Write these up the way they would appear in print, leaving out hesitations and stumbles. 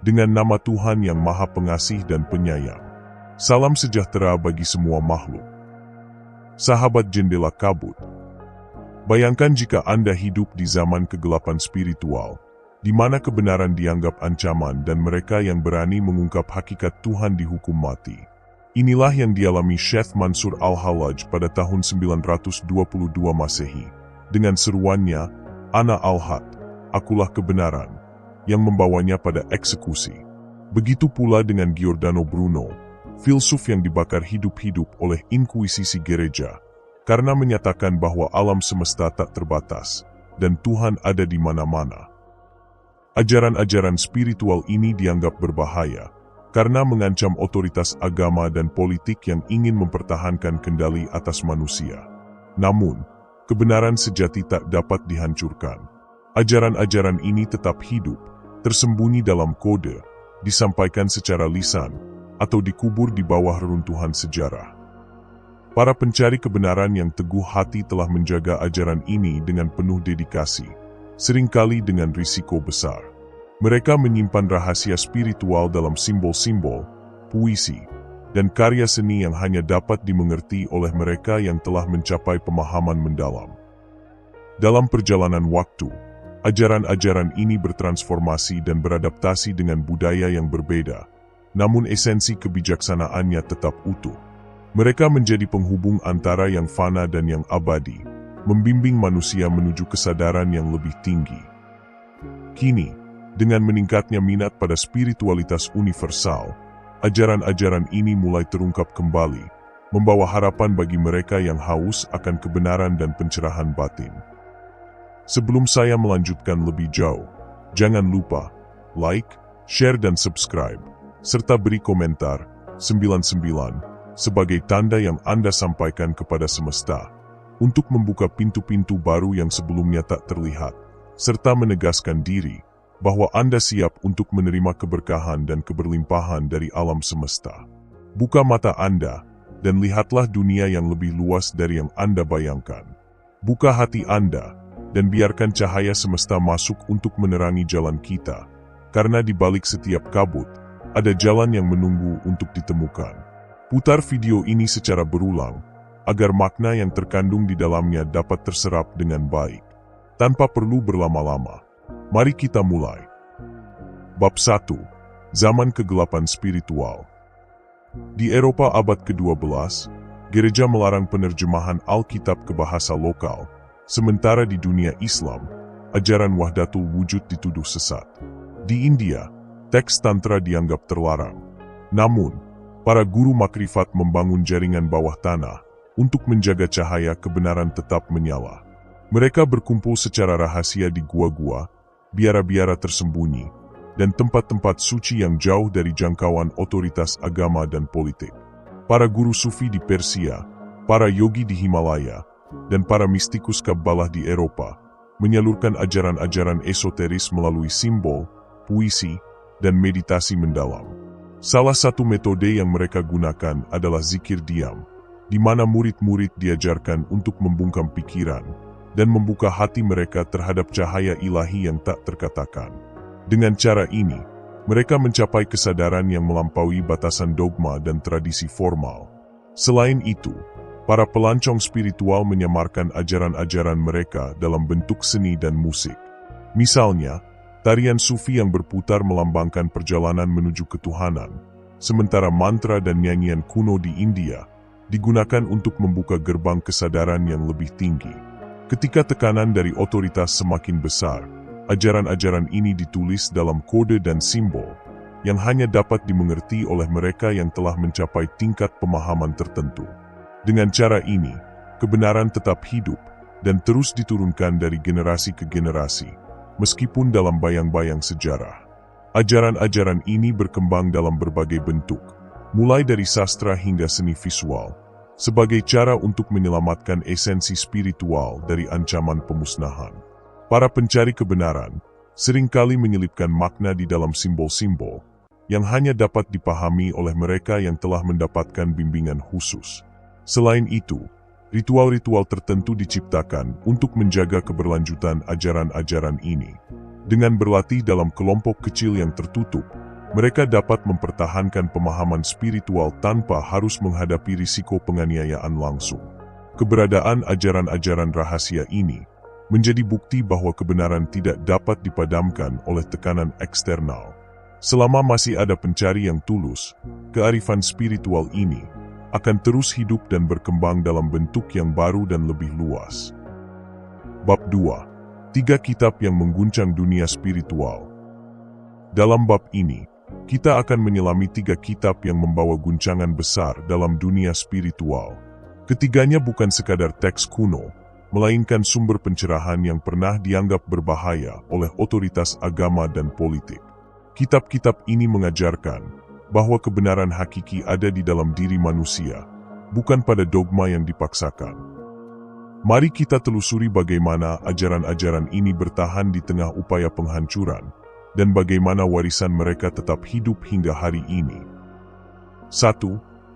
dengan nama Tuhan yang Maha Pengasih dan Penyayang. Salam sejahtera bagi semua makhluk. Sahabat Jendela Kabut, bayangkan jika Anda hidup di zaman kegelapan spiritual, di mana kebenaran dianggap ancaman dan mereka yang berani mengungkap hakikat Tuhan dihukum mati. Inilah yang dialami Syekh Mansur Al-Hallaj pada tahun 922 Masehi, dengan seruannya, Ana Al-Haq, akulah kebenaran, yang membawanya pada eksekusi. Begitu pula dengan Giordano Bruno, filsuf yang dibakar hidup-hidup oleh inkuisisi gereja, karena menyatakan bahwa alam semesta tak terbatas, dan Tuhan ada di mana-mana. Ajaran-ajaran spiritual ini dianggap berbahaya, karena mengancam otoritas agama dan politik yang ingin mempertahankan kendali atas manusia. Namun, kebenaran sejati tak dapat dihancurkan. Ajaran-ajaran ini tetap hidup, tersembunyi dalam kode, disampaikan secara lisan, atau dikubur di bawah reruntuhan sejarah. Para pencari kebenaran yang teguh hati telah menjaga ajaran ini dengan penuh dedikasi, seringkali dengan risiko besar. Mereka menyimpan rahasia spiritual dalam simbol-simbol, puisi, dan karya seni yang hanya dapat dimengerti oleh mereka yang telah mencapai pemahaman mendalam. Dalam perjalanan waktu, ajaran-ajaran ini bertransformasi dan beradaptasi dengan budaya yang berbeda, namun esensi kebijaksanaannya tetap utuh. Mereka menjadi penghubung antara yang fana dan yang abadi, membimbing manusia menuju kesadaran yang lebih tinggi. Kini, dengan meningkatnya minat pada spiritualitas universal, ajaran-ajaran ini mulai terungkap kembali, membawa harapan bagi mereka yang haus akan kebenaran dan pencerahan batin. Sebelum saya melanjutkan lebih jauh, jangan lupa like, share dan subscribe, serta beri komentar 99 sebagai tanda yang Anda sampaikan kepada semesta, untuk membuka pintu-pintu baru yang sebelumnya tak terlihat, serta menegaskan diri bahwa Anda siap untuk menerima keberkahan dan keberlimpahan dari alam semesta. Buka mata Anda, dan lihatlah dunia yang lebih luas dari yang Anda bayangkan. Buka hati Anda, dan biarkan cahaya semesta masuk untuk menerangi jalan kita, karena di balik setiap kabut, ada jalan yang menunggu untuk ditemukan. Putar video ini secara berulang, agar makna yang terkandung di dalamnya dapat terserap dengan baik. Tanpa perlu berlama-lama, mari kita mulai. Bab 1. Zaman Kegelapan Spiritual. Di Eropa abad ke-12, gereja melarang penerjemahan Alkitab ke bahasa lokal, sementara di dunia Islam, ajaran Wahdatul Wujud dituduh sesat. Di India, teks Tantra dianggap terlarang. Namun, para guru makrifat membangun jaringan bawah tanah untuk menjaga cahaya kebenaran tetap menyala. Mereka berkumpul secara rahasia di gua-gua, biara-biara tersembunyi, dan tempat-tempat suci yang jauh dari jangkauan otoritas agama dan politik. Para guru sufi di Persia, para yogi di Himalaya, dan para mistikus Kabbalah di Eropa menyalurkan ajaran-ajaran esoteris melalui simbol, puisi, dan meditasi mendalam. Salah satu metode yang mereka gunakan adalah zikir diam, di mana murid-murid diajarkan untuk membungkam pikiran dan membuka hati mereka terhadap cahaya ilahi yang tak terkatakan. Dengan cara ini, mereka mencapai kesadaran yang melampaui batasan dogma dan tradisi formal. Selain itu, para pelancong spiritual menyamarkan ajaran-ajaran mereka dalam bentuk seni dan musik. Misalnya, tarian sufi yang berputar melambangkan perjalanan menuju ketuhanan, sementara mantra dan nyanyian kuno di India digunakan untuk membuka gerbang kesadaran yang lebih tinggi. Ketika tekanan dari otoritas semakin besar, ajaran-ajaran ini ditulis dalam kode dan simbol yang hanya dapat dimengerti oleh mereka yang telah mencapai tingkat pemahaman tertentu. Dengan cara ini, kebenaran tetap hidup dan terus diturunkan dari generasi ke generasi, meskipun dalam bayang-bayang sejarah. Ajaran-ajaran ini berkembang dalam berbagai bentuk, mulai dari sastra hingga seni visual, sebagai cara untuk menyelamatkan esensi spiritual dari ancaman pemusnahan. Para pencari kebenaran seringkali menyelipkan makna di dalam simbol-simbol yang hanya dapat dipahami oleh mereka yang telah mendapatkan bimbingan khusus. Selain itu, ritual-ritual tertentu diciptakan untuk menjaga keberlanjutan ajaran-ajaran ini. Dengan berlatih dalam kelompok kecil yang tertutup, Mereka dapat mempertahankan pemahaman spiritual tanpa harus menghadapi risiko penganiayaan langsung. Keberadaan ajaran-ajaran rahasia ini menjadi bukti bahwa kebenaran tidak dapat dipadamkan oleh tekanan eksternal. Selama masih ada pencari yang tulus, kearifan spiritual ini akan terus hidup dan berkembang dalam bentuk yang baru dan lebih luas. Bab 2. 3 kitab yang mengguncang dunia spiritual. Dalam bab ini, kita akan menyelami 3 kitab yang membawa guncangan besar dalam dunia spiritual. Ketiganya bukan sekadar teks kuno, melainkan sumber pencerahan yang pernah dianggap berbahaya oleh otoritas agama dan politik. Kitab-kitab ini mengajarkan bahwa kebenaran hakiki ada di dalam diri manusia, bukan pada dogma yang dipaksakan. Mari kita telusuri bagaimana ajaran-ajaran ini bertahan di tengah upaya penghancuran, dan bagaimana warisan mereka tetap hidup hingga hari ini. 1.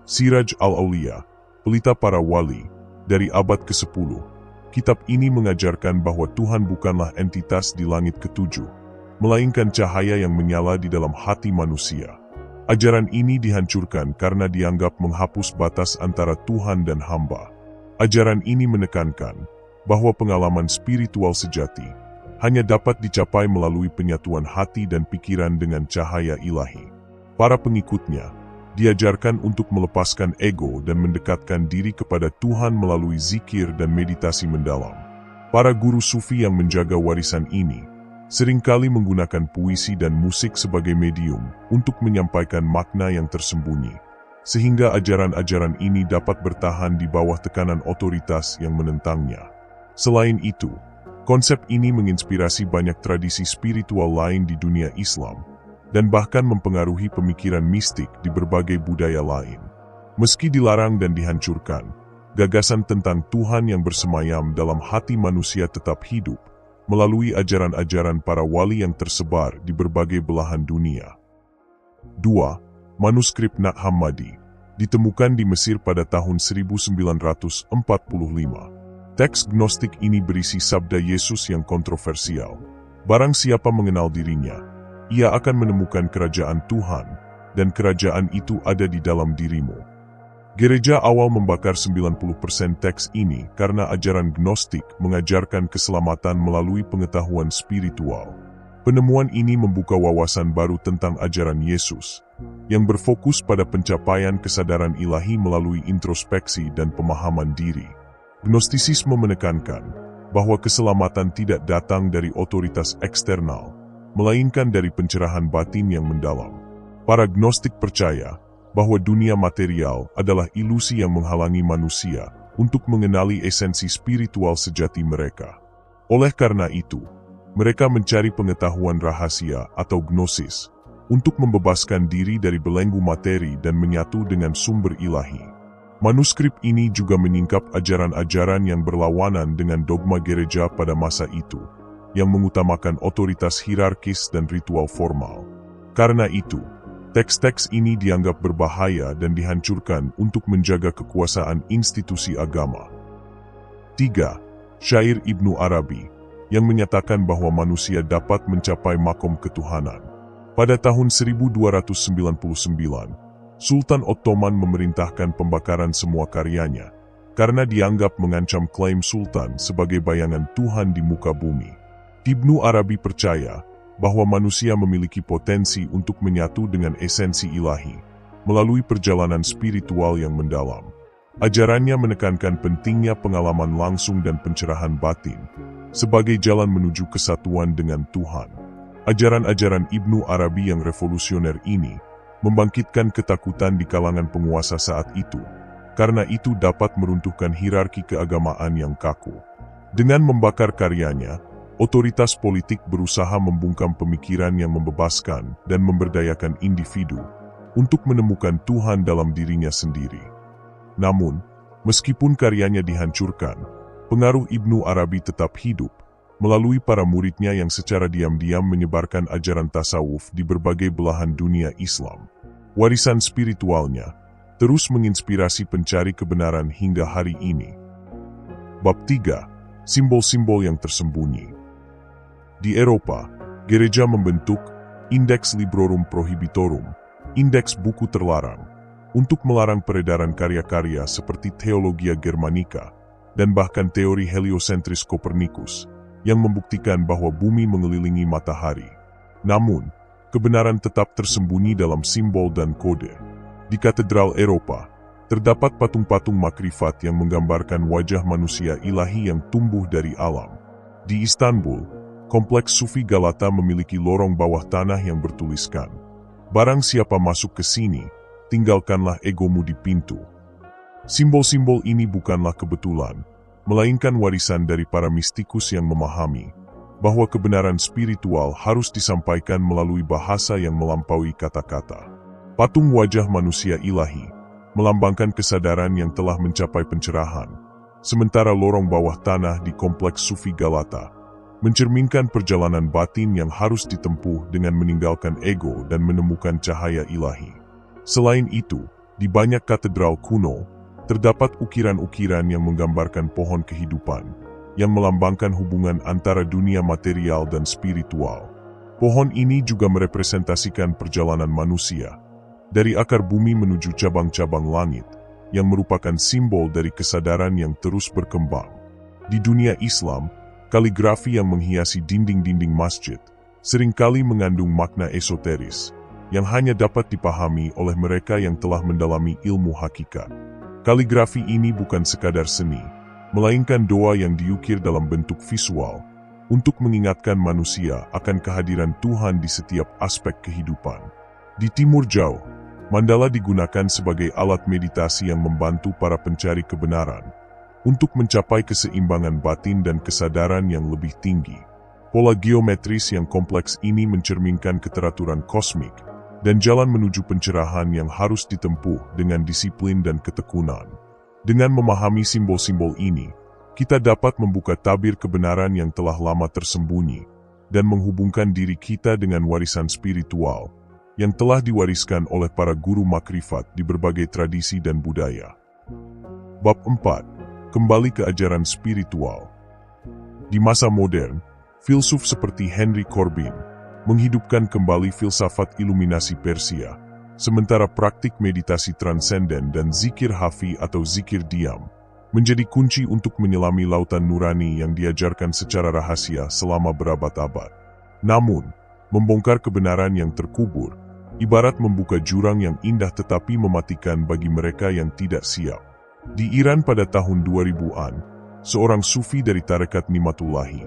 Siraj al-Aulia, Pelita Para Wali, dari abad ke-10. Kitab ini mengajarkan bahwa Tuhan bukanlah entitas di langit ketujuh, melainkan cahaya yang menyala di dalam hati manusia. Ajaran ini dihancurkan karena dianggap menghapus batas antara Tuhan dan hamba. Ajaran ini menekankan bahwa pengalaman spiritual sejati hanya dapat dicapai melalui penyatuan hati dan pikiran dengan cahaya ilahi. Para pengikutnya diajarkan untuk melepaskan ego dan mendekatkan diri kepada Tuhan melalui zikir dan meditasi mendalam. Para guru sufi yang menjaga warisan ini seringkali menggunakan puisi dan musik sebagai medium untuk menyampaikan makna yang tersembunyi, sehingga ajaran-ajaran ini dapat bertahan di bawah tekanan otoritas yang menentangnya. Selain itu, konsep ini menginspirasi banyak tradisi spiritual lain di dunia Islam, dan bahkan mempengaruhi pemikiran mistik di berbagai budaya lain. Meski dilarang dan dihancurkan, gagasan tentang Tuhan yang bersemayam dalam hati manusia tetap hidup, melalui ajaran-ajaran para wali yang tersebar di berbagai belahan dunia. 2. Manuskrip Naq Hammadi, ditemukan di Mesir pada tahun 1945. Teks Gnostik ini berisi sabda Yesus yang kontroversial. Barang siapa mengenal dirinya, ia akan menemukan kerajaan Tuhan, dan kerajaan itu ada di dalam dirimu. Gereja awal membakar 90% teks ini karena ajaran Gnostik mengajarkan keselamatan melalui pengetahuan spiritual. Penemuan ini membuka wawasan baru tentang ajaran Yesus, yang berfokus pada pencapaian kesadaran ilahi melalui introspeksi dan pemahaman diri. Gnostisisme menekankan bahwa keselamatan tidak datang dari otoritas eksternal, melainkan dari pencerahan batin yang mendalam. Para Gnostik percaya bahwa dunia material adalah ilusi yang menghalangi manusia untuk mengenali esensi spiritual sejati mereka. Oleh karena itu, mereka mencari pengetahuan rahasia atau gnosis untuk membebaskan diri dari belenggu materi dan menyatu dengan sumber ilahi. Manuskrip ini juga menyingkap ajaran-ajaran yang berlawanan dengan dogma gereja pada masa itu, yang mengutamakan otoritas hierarkis dan ritual formal. Karena itu, teks-teks ini dianggap berbahaya dan dihancurkan untuk menjaga kekuasaan institusi agama. 3. Syair Ibnu Arabi, yang menyatakan bahwa manusia dapat mencapai makom ketuhanan. Pada tahun 1299, Sultan Ottoman memerintahkan pembakaran semua karyanya, karena dianggap mengancam klaim Sultan sebagai bayangan Tuhan di muka bumi. Ibnu Arabi percaya bahwa manusia memiliki potensi untuk menyatu dengan esensi ilahi, melalui perjalanan spiritual yang mendalam. Ajarannya menekankan pentingnya pengalaman langsung dan pencerahan batin, sebagai jalan menuju kesatuan dengan Tuhan. Ajaran-ajaran Ibnu Arabi yang revolusioner ini membangkitkan ketakutan di kalangan penguasa saat itu, karena itu dapat meruntuhkan hierarki keagamaan yang kaku. Dengan membakar karyanya, otoritas politik berusaha membungkam pemikiran yang membebaskan dan memberdayakan individu untuk menemukan Tuhan dalam dirinya sendiri. Namun, meskipun karyanya dihancurkan, pengaruh Ibnu Arabi tetap hidup melalui para muridnya yang secara diam-diam menyebarkan ajaran tasawuf di berbagai belahan dunia Islam. Warisan spiritualnya terus menginspirasi pencari kebenaran hingga hari ini. Bab 3. Simbol-simbol yang tersembunyi. Di Eropa, gereja membentuk Index Librorum Prohibitorum, Indeks Buku Terlarang, untuk melarang peredaran karya-karya seperti Theologia Germanica dan bahkan teori heliosentris Kopernikus yang membuktikan bahwa bumi mengelilingi matahari. Namun, kebenaran tetap tersembunyi dalam simbol dan kode. Di katedral Eropa, terdapat patung-patung makrifat yang menggambarkan wajah manusia ilahi yang tumbuh dari alam. Di Istanbul, kompleks Sufi Galata memiliki lorong bawah tanah yang bertuliskan, "Barang siapa masuk ke sini, tinggalkanlah egomu di pintu." Simbol-simbol ini bukanlah kebetulan, melainkan warisan dari para mistikus yang memahami bahwa kebenaran spiritual harus disampaikan melalui bahasa yang melampaui kata-kata. Patung wajah manusia ilahi melambangkan kesadaran yang telah mencapai pencerahan, sementara lorong bawah tanah di kompleks Sufi Galata mencerminkan perjalanan batin yang harus ditempuh dengan meninggalkan ego dan menemukan cahaya ilahi. Selain itu, di banyak katedral kuno, terdapat ukiran-ukiran yang menggambarkan pohon kehidupan, yang melambangkan hubungan antara dunia material dan spiritual. Pohon ini juga merepresentasikan perjalanan manusia, dari akar bumi menuju cabang-cabang langit, yang merupakan simbol dari kesadaran yang terus berkembang. Di dunia Islam, kaligrafi yang menghiasi dinding-dinding masjid seringkali mengandung makna esoteris yang hanya dapat dipahami oleh mereka yang telah mendalami ilmu hakikat. Kaligrafi ini bukan sekadar seni, melainkan doa yang diukir dalam bentuk visual untuk mengingatkan manusia akan kehadiran Tuhan di setiap aspek kehidupan. Di Timur Jauh, mandala digunakan sebagai alat meditasi yang membantu para pencari kebenaran untuk mencapai keseimbangan batin dan kesadaran yang lebih tinggi. Pola geometris yang kompleks ini mencerminkan keteraturan kosmik dan jalan menuju pencerahan yang harus ditempuh dengan disiplin dan ketekunan. Dengan memahami simbol-simbol ini, kita dapat membuka tabir kebenaran yang telah lama tersembunyi dan menghubungkan diri kita dengan warisan spiritual yang telah diwariskan oleh para guru makrifat di berbagai tradisi dan budaya. Bab 4. Kembali ke ajaran spiritual. Di masa modern, filsuf seperti Henry Corbin menghidupkan kembali filsafat iluminasi Persia, sementara praktik meditasi transenden dan zikir hafi atau zikir diam menjadi kunci untuk menyelami lautan nurani yang diajarkan secara rahasia selama berabad-abad. Namun, membongkar kebenaran yang terkubur, ibarat membuka jurang yang indah tetapi mematikan bagi mereka yang tidak siap. Di Iran pada tahun 2000-an, seorang sufi dari tarekat Nimatullahi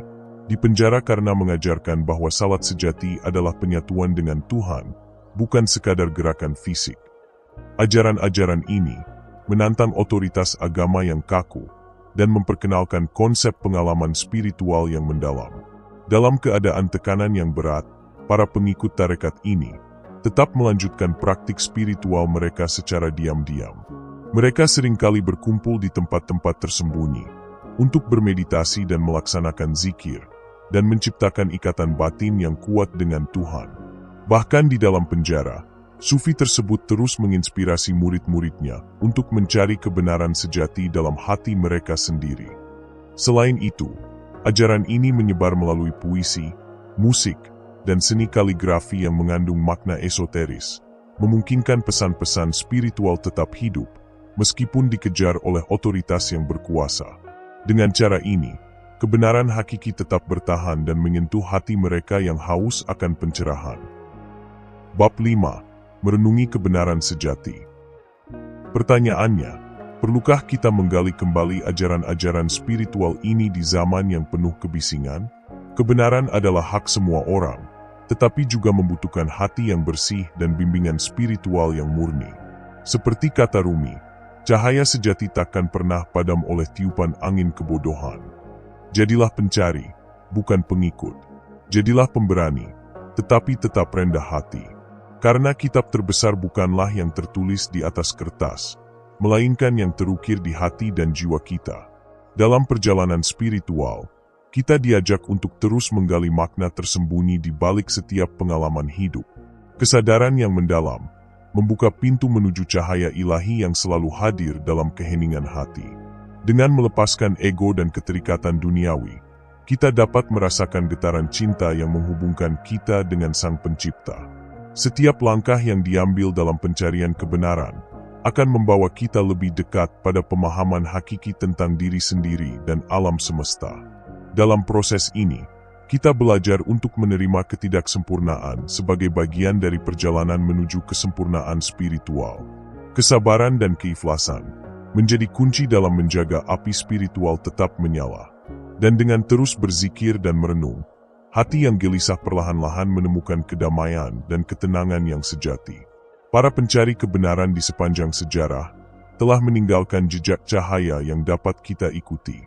dipenjara karena mengajarkan bahwa salat sejati adalah penyatuan dengan Tuhan, bukan sekadar gerakan fisik. Ajaran-ajaran ini menantang otoritas agama yang kaku dan memperkenalkan konsep pengalaman spiritual yang mendalam. Dalam keadaan tekanan yang berat, para pengikut tarekat ini tetap melanjutkan praktik spiritual mereka secara diam-diam. Mereka seringkali berkumpul di tempat-tempat tersembunyi untuk bermeditasi dan melaksanakan zikir dan menciptakan ikatan batin yang kuat dengan Tuhan. Bahkan di dalam penjara, sufi tersebut terus menginspirasi murid-muridnya untuk mencari kebenaran sejati dalam hati mereka sendiri. Selain itu, ajaran ini menyebar melalui puisi, musik, dan seni kaligrafi yang mengandung makna esoteris, memungkinkan pesan-pesan spiritual tetap hidup meskipun dikejar oleh otoritas yang berkuasa. Dengan cara ini, kebenaran hakiki tetap bertahan dan menyentuh hati mereka yang haus akan pencerahan. Bab 5. Merenungi kebenaran sejati. Pertanyaannya, perlukah kita menggali kembali ajaran-ajaran spiritual ini di zaman yang penuh kebisingan? Kebenaran adalah hak semua orang, tetapi juga membutuhkan hati yang bersih dan bimbingan spiritual yang murni. Seperti kata Rumi, cahaya sejati takkan pernah padam oleh tiupan angin kebodohan. Jadilah pencari, bukan pengikut. Jadilah pemberani, tetapi tetap rendah hati. Karena kitab terbesar bukanlah yang tertulis di atas kertas, melainkan yang terukir di hati dan jiwa kita. Dalam perjalanan spiritual, kita diajak untuk terus menggali makna tersembunyi di balik setiap pengalaman hidup. Kesadaran yang mendalam membuka pintu menuju cahaya ilahi yang selalu hadir dalam keheningan hati. Dengan melepaskan ego dan keterikatan duniawi, kita dapat merasakan getaran cinta yang menghubungkan kita dengan Sang Pencipta. Setiap langkah yang diambil dalam pencarian kebenaran akan membawa kita lebih dekat pada pemahaman hakiki tentang diri sendiri dan alam semesta. Dalam proses ini, kita belajar untuk menerima ketidaksempurnaan sebagai bagian dari perjalanan menuju kesempurnaan spiritual. Kesabaran dan keikhlasan menjadi kunci dalam menjaga api spiritual tetap menyala. Dan dengan terus berzikir dan merenung, hati yang gelisah perlahan-lahan menemukan kedamaian dan ketenangan yang sejati. Para pencari kebenaran di sepanjang sejarah telah meninggalkan jejak cahaya yang dapat kita ikuti.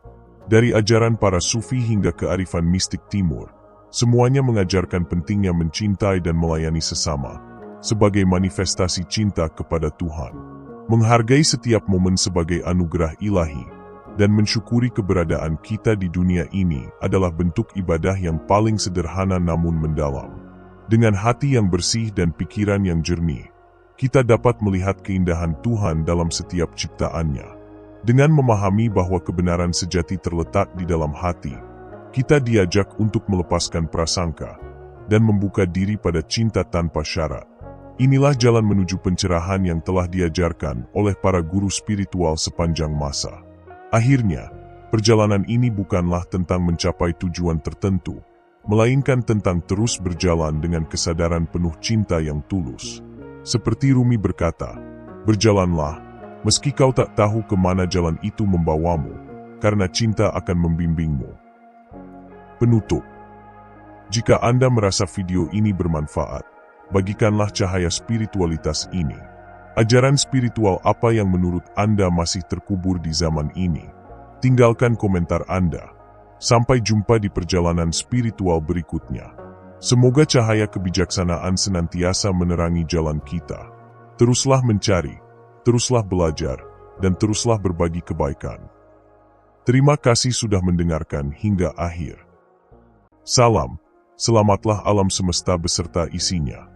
Dari ajaran para sufi hingga kearifan mistik timur, semuanya mengajarkan pentingnya mencintai dan melayani sesama sebagai manifestasi cinta kepada Tuhan. Menghargai setiap momen sebagai anugerah ilahi dan mensyukuri keberadaan kita di dunia ini adalah bentuk ibadah yang paling sederhana namun mendalam. Dengan hati yang bersih dan pikiran yang jernih, kita dapat melihat keindahan Tuhan dalam setiap ciptaannya. Dengan memahami bahwa kebenaran sejati terletak di dalam hati, kita diajak untuk melepaskan prasangka dan membuka diri pada cinta tanpa syarat. Inilah jalan menuju pencerahan yang telah diajarkan oleh para guru spiritual sepanjang masa. Akhirnya, perjalanan ini bukanlah tentang mencapai tujuan tertentu, melainkan tentang terus berjalan dengan kesadaran penuh cinta yang tulus. Seperti Rumi berkata, "Berjalanlah, meski kau tak tahu kemana jalan itu membawamu, karena cinta akan membimbingmu." Penutup. Jika Anda merasa video ini bermanfaat, bagikanlah cahaya spiritualitas ini. Ajaran spiritual apa yang menurut Anda masih terkubur di zaman ini? Tinggalkan komentar Anda. Sampai jumpa di perjalanan spiritual berikutnya. Semoga cahaya kebijaksanaan senantiasa menerangi jalan kita. Teruslah mencari, teruslah belajar, dan teruslah berbagi kebaikan. Terima kasih sudah mendengarkan hingga akhir. Salam, selamatlah alam semesta beserta isinya.